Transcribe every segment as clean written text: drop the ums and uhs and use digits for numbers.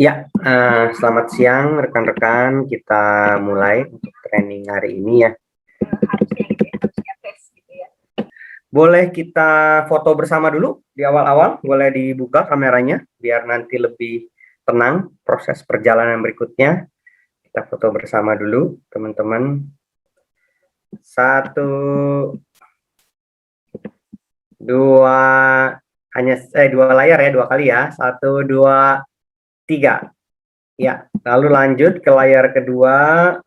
Ya, selamat siang rekan-rekan. Kita mulai untuk training hari ini ya. Harusnya tes gitu ya. Boleh kita foto bersama dulu di awal-awal. Boleh dibuka kameranya biar nanti lebih tenang proses perjalanan berikutnya. Kita foto bersama dulu, teman-teman. 1, 2, hanya 2 layar ya, 2 kali ya. 1, 2, 3. Ya, lalu lanjut ke layar kedua.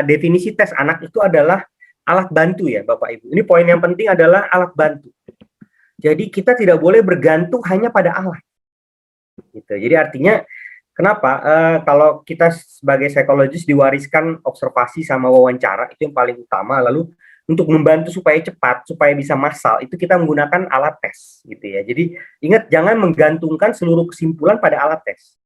Definisi tes anak itu adalah alat bantu ya Bapak Ibu. Ini poin yang penting adalah alat bantu. Jadi kita tidak boleh bergantung hanya pada alat. Gitu. Jadi artinya kenapa? Kalau kita sebagai psikologis diwariskan observasi sama wawancara itu yang paling utama. Lalu untuk membantu supaya cepat, supaya bisa massal, itu kita menggunakan alat tes, gitu ya. Jadi ingat jangan menggantungkan seluruh kesimpulan pada alat tes.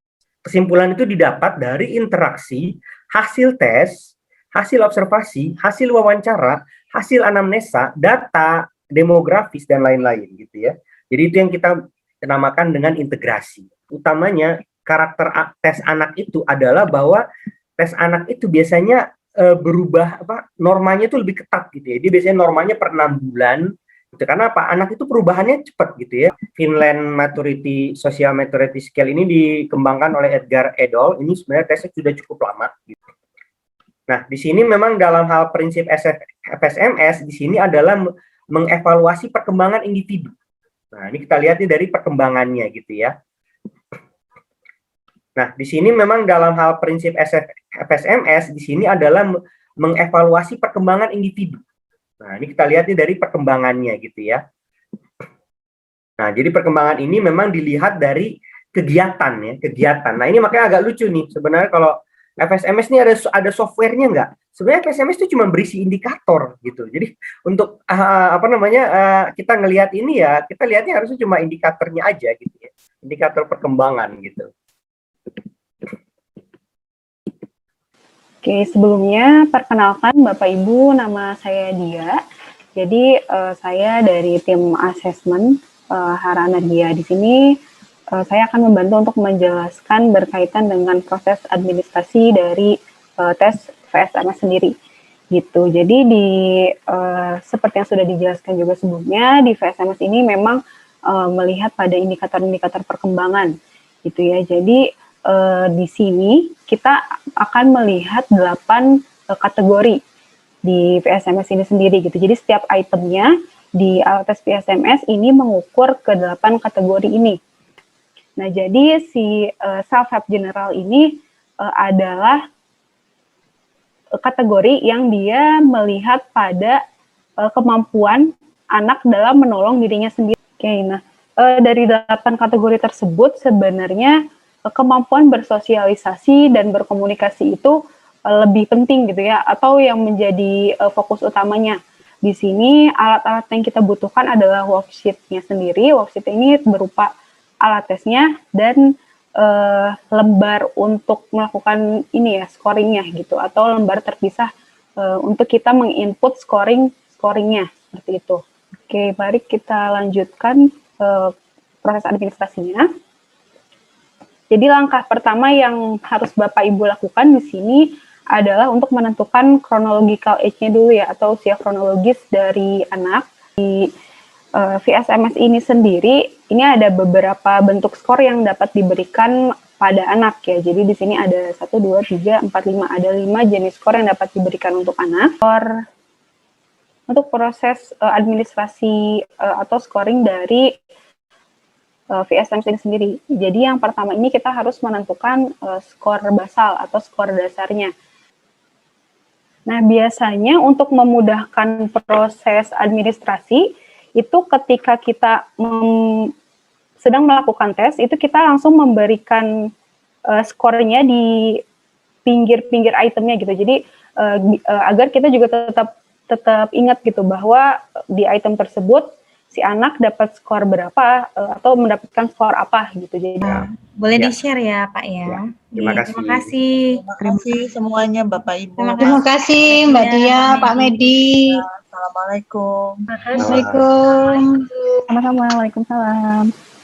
Kesimpulan itu didapat dari interaksi, hasil tes, hasil observasi, hasil wawancara, hasil anamnesa, data demografis dan lain-lain gitu ya. Jadi itu yang kita namakan dengan integrasi. Utamanya karakter tes anak itu adalah bahwa tes anak itu biasanya berubah normanya itu lebih ketat gitu ya. Dia biasanya normanya per 6 bulan gitu. Karena apa? Anak itu perubahannya cepat gitu ya. Finland Maturity Social Maturity Scale ini dikembangkan oleh Edgar Edol. Ini sebenarnya tesnya sudah cukup lama gitu. Nah, di sini memang dalam hal prinsip FSMS di sini adalah mengevaluasi perkembangan individu. Nah, ini kita lihat nih dari perkembangannya gitu ya. Nah, di sini memang dalam hal prinsip FSMS di sini adalah mengevaluasi perkembangan individu. Nah, ini kita lihat nih dari perkembangannya gitu ya. Nah, jadi perkembangan ini memang dilihat dari kegiatan ya, kegiatan. Nah, ini makanya agak lucu nih. Sebenarnya kalau FSMS ini ada softwarenya nggak? Sebenarnya FSMS itu cuma berisi indikator gitu. Jadi untuk kita ngelihat ini ya, kita lihatnya harusnya cuma indikatornya aja gitu ya. Indikator perkembangan gitu. Oke, sebelumnya perkenalkan Bapak Ibu, nama saya Dia. Jadi saya dari tim asesmen Harana Dia. Di sini saya akan membantu untuk menjelaskan berkaitan dengan proses administrasi dari tes VSMS sendiri. Gitu. Jadi seperti yang sudah dijelaskan juga sebelumnya, di VSMS ini memang melihat pada indikator-indikator perkembangan, gitu ya. Jadi di sini kita akan melihat 8 kategori di VSMS ini sendiri gitu. Jadi setiap itemnya di alat tes VSMS ini mengukur ke 8 kategori ini. Nah, jadi si self-help general ini adalah kategori yang dia melihat pada kemampuan anak dalam menolong dirinya sendiri. Oke, nah dari 8 kategori tersebut sebenarnya kemampuan bersosialisasi dan berkomunikasi itu lebih penting gitu ya, atau yang menjadi fokus utamanya. Di sini alat-alat yang kita butuhkan adalah worksheet-nya sendiri. Worksheet ini berupa alat tesnya dan lembar untuk melakukan ini ya, scoringnya gitu, atau lembar terpisah untuk kita menginput scoringnya seperti itu. Oke, mari kita lanjutkan proses administrasinya. Jadi langkah pertama yang harus Bapak Ibu lakukan di sini adalah untuk menentukan chronological age-nya dulu ya, atau usia kronologis dari anak. Di VSMS ini sendiri, ini ada beberapa bentuk skor yang dapat diberikan pada anak ya. Jadi di sini ada 1, 2, 3, 4, 5. Ada 5 jenis skor yang dapat diberikan untuk anak. Untuk proses administrasi atau scoring dari VSMS ini sendiri. Jadi yang pertama ini kita harus menentukan skor basal atau skor dasarnya. Nah, biasanya untuk memudahkan proses administrasi, itu ketika kita sedang melakukan tes, itu kita langsung memberikan skornya di pinggir-pinggir itemnya gitu. Jadi agar kita juga tetap ingat gitu bahwa di item tersebut si anak dapat skor berapa atau mendapatkan skor apa gitu. Jadi boleh di-share ya Pak ya. Terima kasih. Terima kasih semuanya Bapak Ibu. Terima kasih Mbak Dia, Pak Medi. Assalamualaikum. Assalamualaikum. Sama-sama. Waalaikumsalam.